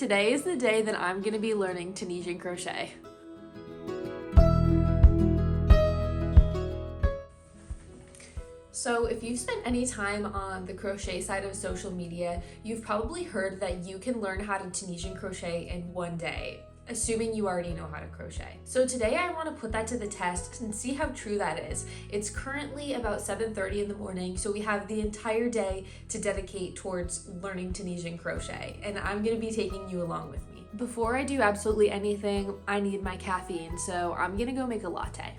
Today is the day that I'm gonna be learning Tunisian crochet. So if you've spent any time on the crochet side of social media, you've probably heard that you can learn how to Tunisian crochet in one day, assuming you already know how to crochet. So today I want to put that to the test and see how true that is. It's currently about 7:30 in the morning, so we have the entire day to dedicate towards learning Tunisian crochet, and I'm going to be taking you along with me. Before I do absolutely anything, I need my caffeine, so I'm going to go make a latte.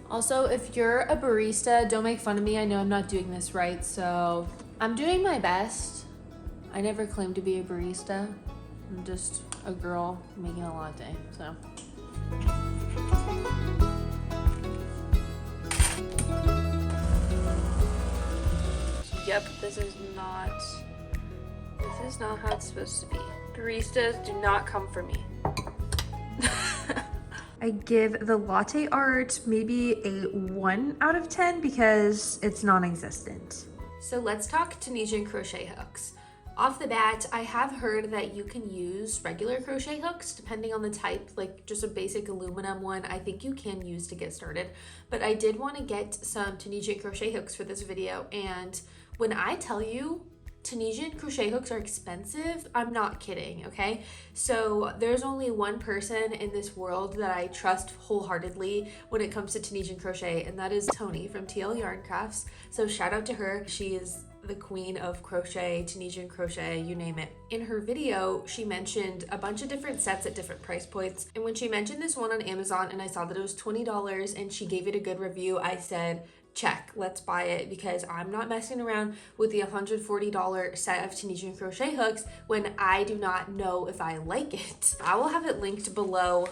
Also, if you're a barista, don't make fun of me. I know I'm not doing this right, so I'm doing my best. I never claimed to be a barista. I'm just a girl making a latte, so. Yep, this is not how it's supposed to be. Baristas, do not come for me. I give the latte art maybe a 1 out of 10 because it's non-existent. So let's talk Tunisian crochet hooks. Off the bat, I have heard that you can use regular crochet hooks depending on the type, like just a basic aluminum one I think you can use to get started. But I did want to get some Tunisian crochet hooks for this video, and when I tell you Tunisian crochet hooks are expensive, I'm not kidding, okay? So there's only one person in this world that I trust wholeheartedly when it comes to Tunisian crochet, and that is Tony from TL Yarn Crafts. So shout out to her. She is the queen of crochet, Tunisian crochet, you name it. In her video, she mentioned a bunch of different sets at different price points. And when she mentioned this one on Amazon and I saw that it was $20 and she gave it a good review, I said, check, let's buy it, because I'm not messing around with the $140 set of Tunisian crochet hooks when I do not know if I like it. I will have it linked below,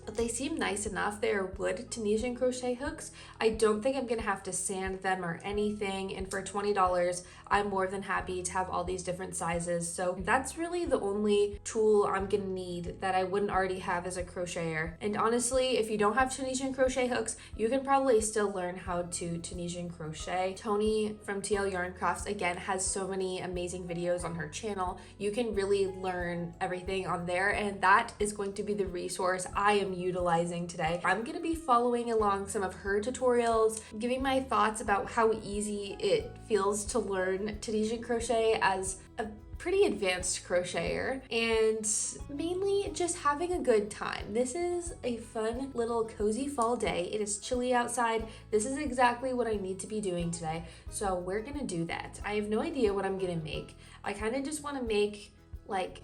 but they seem nice enough. They are wood Tunisian crochet hooks. I don't think I'm gonna have to sand them or anything, and for $20, I'm more than happy to have all these different sizes. So that's really the only tool I'm gonna need that I wouldn't already have as a crocheter. And honestly, if you don't have Tunisian crochet hooks, you can probably still learn how to Tunisian crochet. Tony from TL Yarn Crafts, again, has so many amazing videos on her channel. You can really learn everything on there, and that is going to be the resource I am utilizing today. I'm going to be following along some of her tutorials, giving my thoughts about how easy it feels to learn Tunisian crochet as a pretty advanced crocheter, and mainly just having a good time. This is a fun little cozy fall day. It is chilly outside. This is exactly what I need to be doing today, so we're gonna do that. I have no idea what I'm gonna make. I kind of just want to make like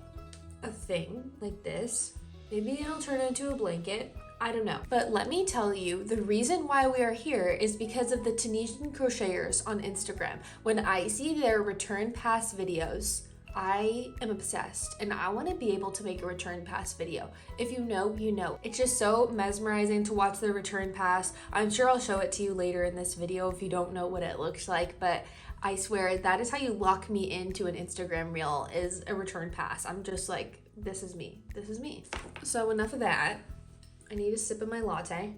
a thing like this. Maybe it'll turn into a blanket. I don't know. But let me tell you, the reason why we are here is because of the Tunisian crocheters on Instagram. When I see their return pass videos, I am obsessed, and I want to be able to make a return pass video. If you know, you know. It's just so mesmerizing to watch the return pass. I'm sure I'll show it to you later in this video if you don't know what it looks like, but I swear that is how you lock me into an Instagram reel, is a return pass. I'm just like, this is me. This is me. So enough of that. I need a sip of my latte.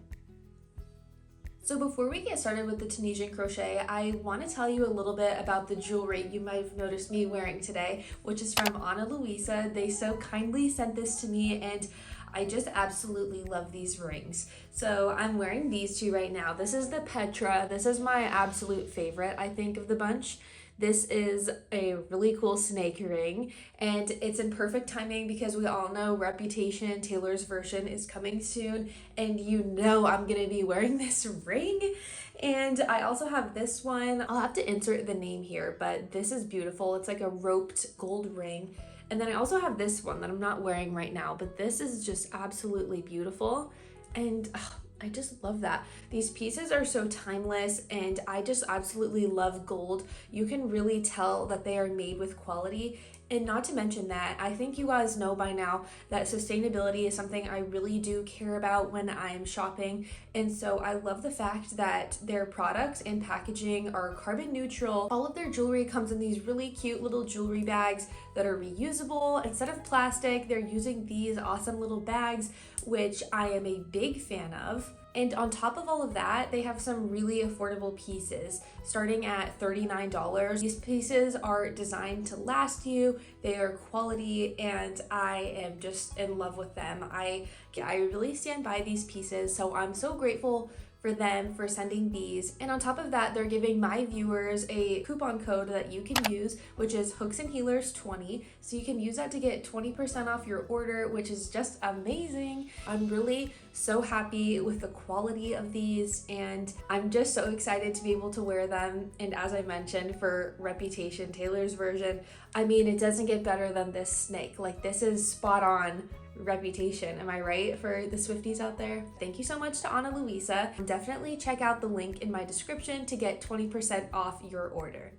So before we get started with the Tunisian crochet, I want to tell you a little bit about the jewelry you might have noticed me wearing today, which is from Ana Luisa. They so kindly sent this to me, and I just absolutely love these rings. So I'm wearing these two right now. This is the Petra. This is my absolute favorite, I think, of the bunch. This is a really cool snake ring, and it's in perfect timing because we all know Reputation Taylor's version is coming soon, and you know I'm gonna be wearing this ring. And I also have this one. I'll have to insert the name here, but this is beautiful. It's like a roped gold ring. And then I also have this one that I'm not wearing right now, but this is just absolutely beautiful. And I just love that. These pieces are so timeless, and I just absolutely love gold. You can really tell that they are made with quality, And not to mention that, I think you guys know by now that sustainability is something I really do care about when I'm shopping. And so I love the fact that their products and packaging are carbon neutral. All of their jewelry comes in these really cute little jewelry bags that are reusable. Instead of plastic, they're using these awesome little bags, which I am a big fan of. And on top of all of that, they have some really affordable pieces starting at $39. These pieces are designed to last you, they are quality, and I am just in love with them. I really stand by these pieces, so I'm so grateful for them for sending these. And on top of that, they're giving my viewers a coupon code that you can use, which is hooksandheelers20. So you can use that to get 20% off your order, which is just amazing. I'm really so happy with the quality of these, and I'm just so excited to be able to wear them. And as I mentioned, for Reputation Taylor's version, I mean, it doesn't get better than this snake. Like, this is spot on Reputation, am I right, for the Swifties out there? Thank you so much to Ana Luisa. Definitely check out the link in my description to get 20% off your order.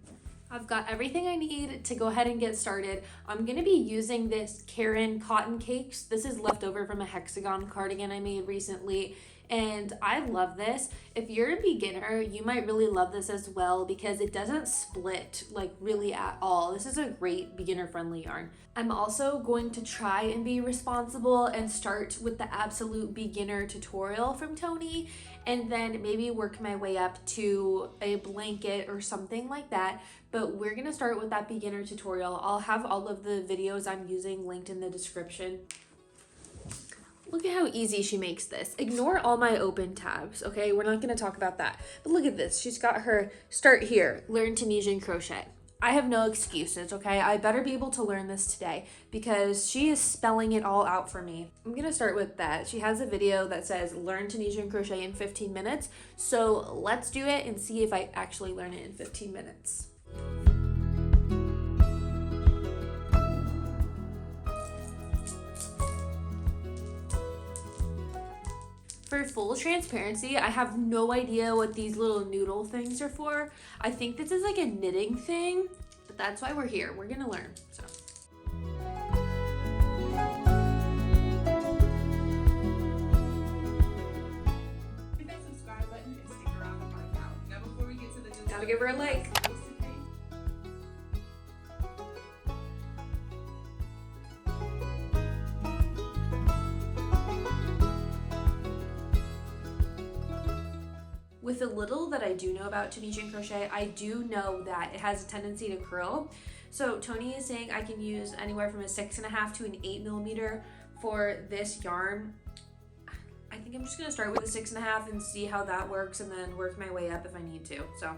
I've got everything I need to go ahead and get started. I'm gonna be using this Karen cotton cakes. This is leftover from a hexagon cardigan I made recently, and I love this. If you're a beginner, you might really love this as well because it doesn't split like really at all. This is a great beginner friendly yarn. I'm also going to try and be responsible and start with the absolute beginner tutorial from Tony, and then maybe work my way up to a blanket or something like that. But we're gonna start with that beginner tutorial. I'll have all of the videos I'm using linked in the description. Look at how easy she makes this. Ignore all my open tabs, okay? We're not gonna talk about that. But look at this. She's got her start here, learn Tunisian crochet. I have no excuses, okay? I better be able to learn this today because she is spelling it all out for me. I'm gonna start with that. She has a video that says learn Tunisian crochet in 15 minutes. So let's do it and see if I actually learn it in 15 minutes. For full transparency, I have no idea what these little noodle things are for. I think this is like a knitting thing, but that's why we're here. We're gonna learn, so. Hit that subscribe button and stick around to find out. Now before we get to the news, Gotta give her a like. With the little that I do know about Tunisian crochet, I do know that it has a tendency to curl. So Tony is saying I can use anywhere from a 6.5 to an 8mm for this yarn. I think I'm just gonna start with a 6.5 and see how that works, and then work my way up if I need to, so.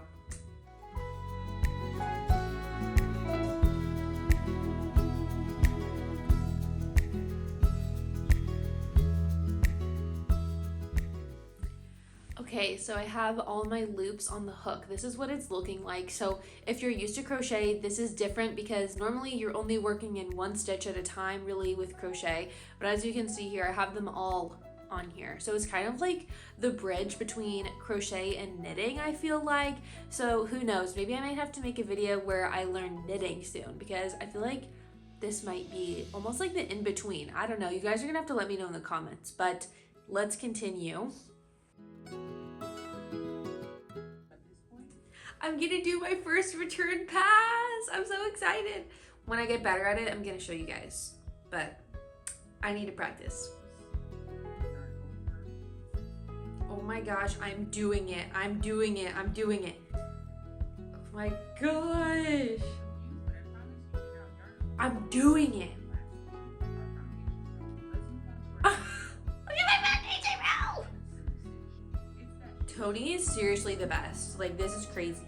Okay, so I have all my loops on the hook. This is what it's looking like. So if you're used to crochet, this is different because normally you're only working in one stitch at a time really with crochet. But as you can see here, I have them all on here. So it's kind of like the bridge between crochet and knitting, I feel like. So who knows, maybe I might have to make a video where I learn knitting soon because I feel like this might be almost like the in-between. I don't know, you guys are gonna have to let me know in the comments, but let's continue. I'm gonna do my first return pass. I'm so excited. When I get better at it, I'm gonna show you guys, but I need to practice. Oh my gosh, I'm doing it. I'm doing it. I'm doing it. Oh my gosh. I'm doing it. Tony is seriously the best. Like, this is crazy.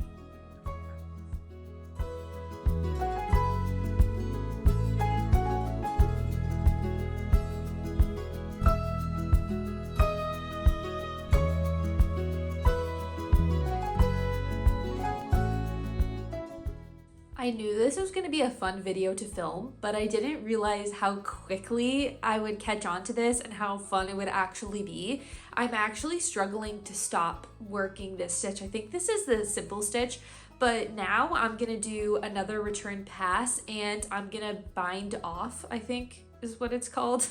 I knew this was going to be a fun video to film, but I didn't realize how quickly I would catch on to this and how fun it would actually be. I'm actually struggling to stop working this stitch. I think this is the simple stitch, But now I'm gonna do another return pass and I'm gonna bind off, I think is what it's called.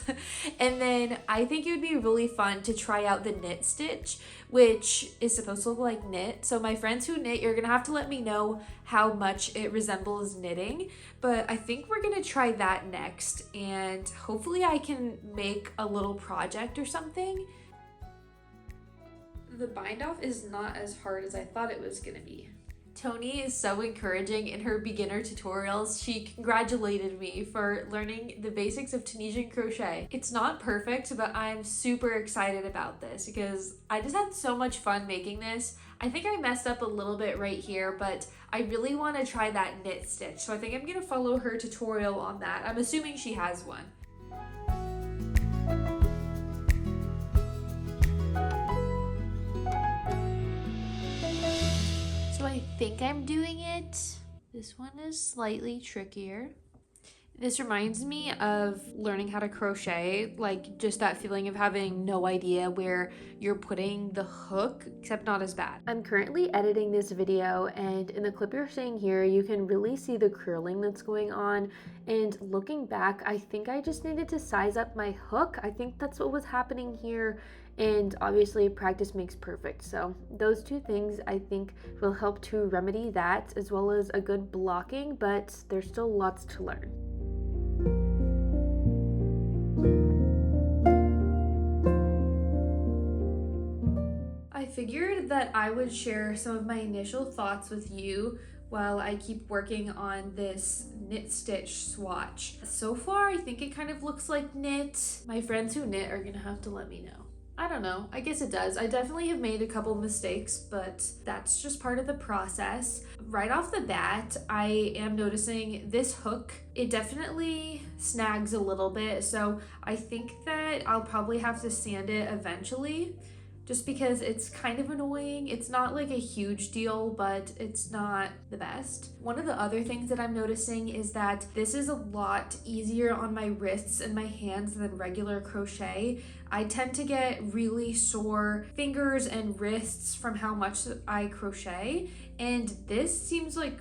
And then I think it would be really fun to try out the knit stitch, which is supposed to look like knit. So my friends who knit, you're gonna have to let me know how much it resembles knitting, but I think we're gonna try that next, and hopefully I can make a little project or something. The bind off is not as hard as I thought it was gonna be. Tony is so encouraging in her beginner tutorials. She congratulated me for learning the basics of Tunisian crochet. It's not perfect, but I'm super excited about this because I just had so much fun making this. I think I messed up a little bit right here, but I really want to try that knit stitch. So I think I'm gonna follow her tutorial on that. I'm assuming she has one. So I think I'm doing it. This one is slightly trickier. This reminds me of learning how to crochet, like just that feeling of having no idea where you're putting the hook, except not as bad. I'm currently editing this video, and in the clip you're seeing here, you can really see the curling that's going on. And looking back, I think I just needed to size up my hook. I think that's what was happening here. And obviously practice makes perfect. So those two things I think will help to remedy that, as well as a good blocking, but there's still lots to learn. I figured that I would share some of my initial thoughts with you while I keep working on this knit stitch swatch. So far, I think it kind of looks like knit. My friends who knit are gonna have to let me know. I don't know, I guess it does. I definitely have made a couple mistakes, but that's just part of the process. Right off the bat, I am noticing this hook, it definitely snags a little bit, so I think that I'll probably have to sand it eventually, just because it's kind of annoying. It's not like a huge deal, but it's not the best. One of the other things that I'm noticing is that this is a lot easier on my wrists and my hands than regular crochet. I tend to get really sore fingers and wrists from how much I crochet, and this seems like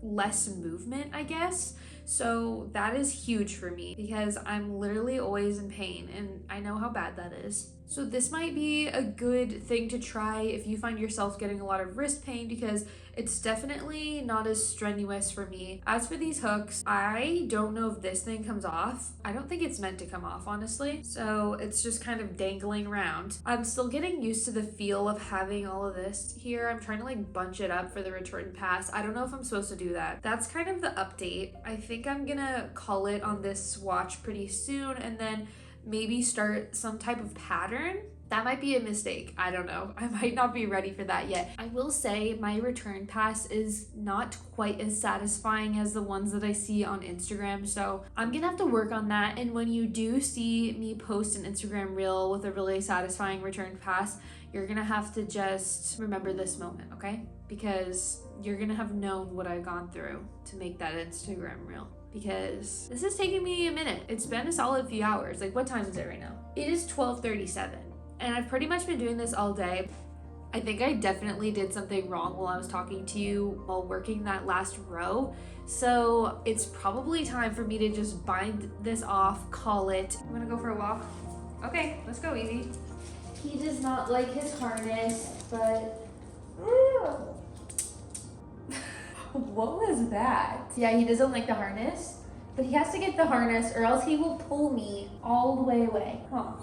less movement, I guess. So that is huge for me because I'm literally always in pain, and I know how bad that is. So this might be a good thing to try if you find yourself getting a lot of wrist pain, because it's definitely not as strenuous for me. As for these hooks, I don't know if this thing comes off. I don't think it's meant to come off, honestly. So it's just kind of dangling around. I'm still getting used to the feel of having all of this here. I'm trying to like bunch it up for the return pass. I don't know if I'm supposed to do that. That's kind of the update. I think I'm gonna call it on this swatch pretty soon, and then maybe start some type of pattern. That might be a mistake. I don't know. I might not be ready for that yet. I will say my return pass is not quite as satisfying as the ones that I see on Instagram, so I'm gonna have to work on that. And when you do see me post an Instagram reel with a really satisfying return pass, you're gonna have to just remember this moment, okay? Because you're gonna have known what I've gone through to make that Instagram reel. Because this is taking me a minute. It's been a solid few hours. Like, what time is it right now? It is 12:37, and I've pretty much been doing this all day. I think I definitely did something wrong while I was talking to you while working that last row. So it's probably time for me to just bind this off, call it. I'm gonna go for a walk. Okay, let's go, Evie. He does not like his harness, but what was that? Yeah, he doesn't like the harness, but he has to get the harness or else he will pull me all the way away. Huh.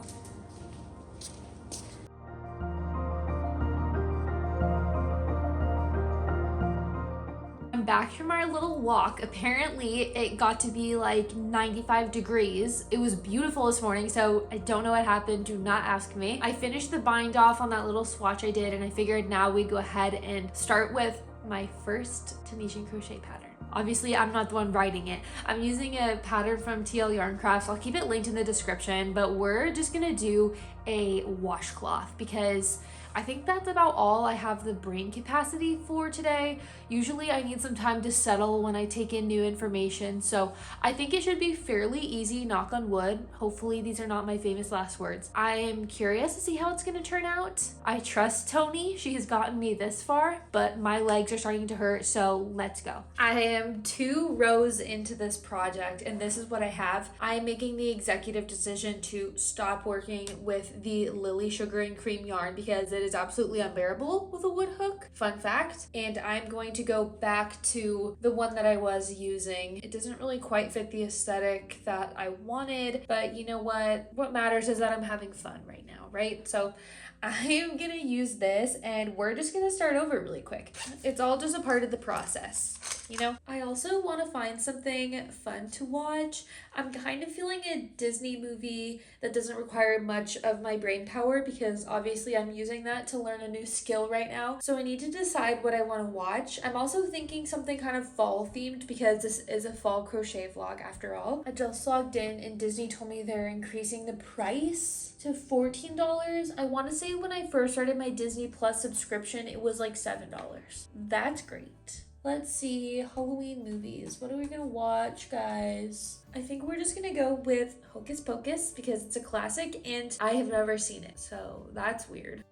I'm back from our little walk. Apparently it got to be like 95 degrees. It was beautiful this morning, so I don't know what happened. Do not ask me. I finished the bind off on that little swatch I did, and I figured now we'd go ahead and start with my first Tunisian crochet pattern. Obviously, I'm not the one writing it. I'm using a pattern from TL Yarn Crafts. I'll keep it linked in the description, but we're just gonna do a washcloth because I think that's about all I have the brain capacity for today. Usually I need some time to settle when I take in new information, so I think it should be fairly easy, knock on wood. Hopefully these are not my famous last words. I am curious to see how it's gonna turn out. I trust Tony, she has gotten me this far, but my legs are starting to hurt, so let's go. I am 2 rows into this project, and this is what I have. I am making the executive decision to stop working with the Lily Sugar and Cream yarn because it is absolutely unbearable with a wood hook. Fun fact. And I'm going to go back to the one that I was using. It doesn't really quite fit the aesthetic that I wanted, but you know what? What matters is that I'm having fun right now, right? So I am gonna use this and we're just gonna start over really quick. It's all just a part of the process, you know? I also want to find something fun to watch. I'm kind of feeling a Disney movie that doesn't require much of my brain power because obviously I'm using that to learn a new skill right now. So I need to decide what I want to watch. I'm also thinking something kind of fall themed because this is a fall crochet vlog after all. I just logged in and Disney told me they're increasing the price to $14. I want to say when I first started my Disney Plus subscription, it was like $7. That's great. Let's see, Halloween movies. What are we gonna watch, guys? I think we're just gonna go with Hocus Pocus because it's a classic and I have never seen it, so that's weird.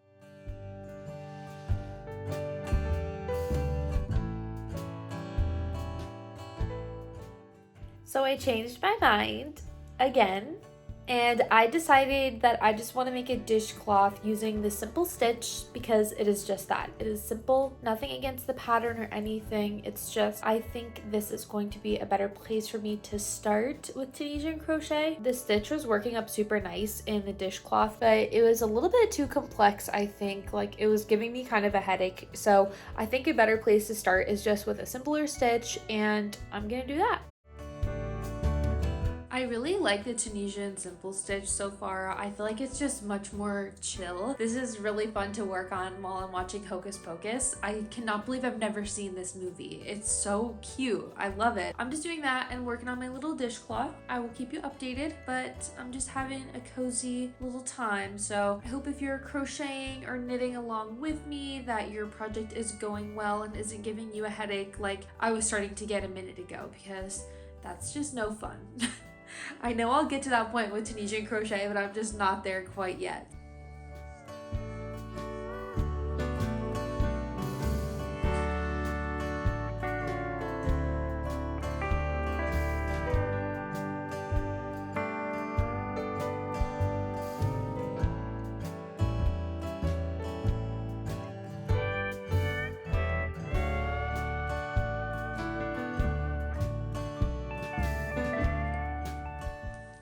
So I changed my mind again. And I decided that I just want to make a dishcloth using the simple stitch because it is just that. It is simple, nothing against the pattern or anything. It's just, I think this is going to be a better place for me to start with Tunisian crochet. The stitch was working up super nice in the dishcloth, but it was a little bit too complex, I think. Like it was giving me kind of a headache. So I think a better place to start is just with a simpler stitch, and I'm gonna do that. I really like the Tunisian simple stitch so far. I feel like it's just much more chill. This is really fun to work on while I'm watching Hocus Pocus. I cannot believe I've never seen this movie. It's so cute. I love it. I'm just doing that and working on my little dishcloth. I will keep you updated, but I'm just having a cozy little time. So I hope if you're crocheting or knitting along with me that your project is going well and isn't giving you a headache like I was starting to get a minute ago, because that's just no fun. I know I'll get to that point with Tunisian crochet, but I'm just not there quite yet.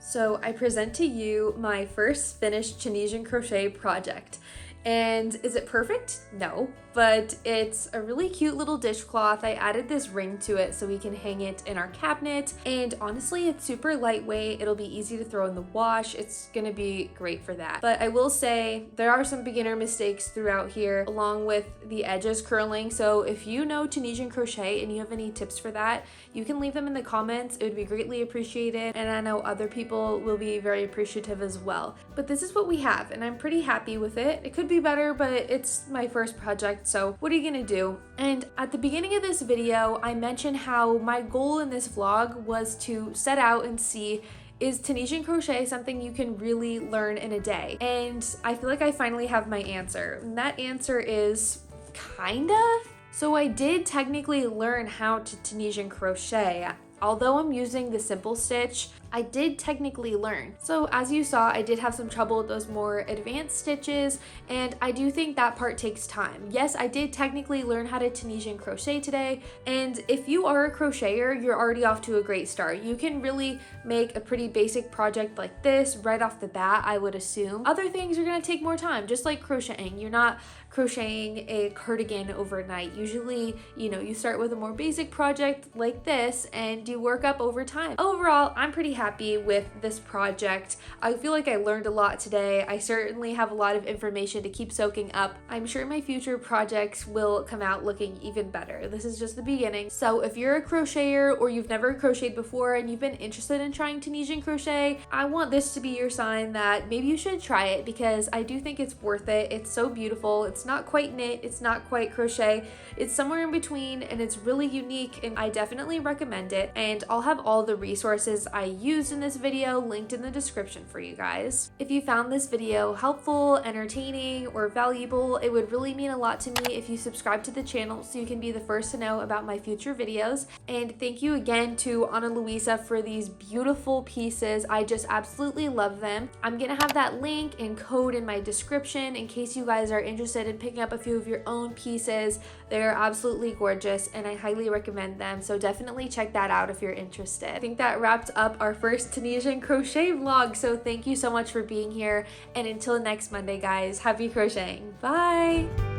So I present to you my first finished Tunisian crochet project. And is it perfect? No, but it's a really cute little dishcloth. I added this ring to it so we can hang it in our cabinet. And honestly, it's super lightweight. It'll be easy to throw in the wash. It's gonna be great for that. But I will say there are some beginner mistakes throughout here, along with the edges curling. So if you know Tunisian crochet and you have any tips for that, you can leave them in the comments. It would be greatly appreciated. And I know other people will be very appreciative as well. But this is what we have, and I'm pretty happy with it. It could be better, but it's my first project, so what are you gonna do? And at the beginning of this video, I mentioned how my goal in this vlog was to set out and see, is Tunisian crochet something you can really learn in a day? And I feel like I finally have my answer. And that answer is kind of. So I did technically learn how to Tunisian crochet. Although I'm using the simple stitch, I did technically learn. So as you saw, I did have some trouble with those more advanced stitches, and I do think that part takes time. Yes, I did technically learn how to Tunisian crochet today, and if you are a crocheter, you're already off to a great start. You can really make a pretty basic project like this right off the bat, I would assume. Other things are gonna take more time, just like crocheting. You're not crocheting a cardigan overnight. Usually, you start with a more basic project like this and you work up over time. Overall, I'm pretty happy with this project. I feel like I learned a lot today. I certainly have a lot of information to keep soaking up. I'm sure my future projects will come out looking even better. This is just the beginning. So if you're a crocheter or you've never crocheted before and you've been interested in trying Tunisian crochet, I want this to be your sign that maybe you should try it, because I do think it's worth it. It's so beautiful. It's not quite knit, it's not quite crochet, it's somewhere in between, and it's really unique, and I definitely recommend it. And I'll have all the resources I used in this video linked in the description for you guys. If you found this video helpful, entertaining, or valuable, it would really mean a lot to me if you subscribe to the channel so you can be the first to know about my future videos. And thank you again to Ana Luisa for these beautiful pieces. I just absolutely love them. I'm gonna have that link and code in my description in case you guys are interested in picking up a few of your own pieces. They're absolutely gorgeous and I highly recommend them, so definitely check that out if you're interested. I think that wrapped up our first Tunisian crochet vlog, so thank you so much for being here, and until next Monday guys, happy crocheting. Bye!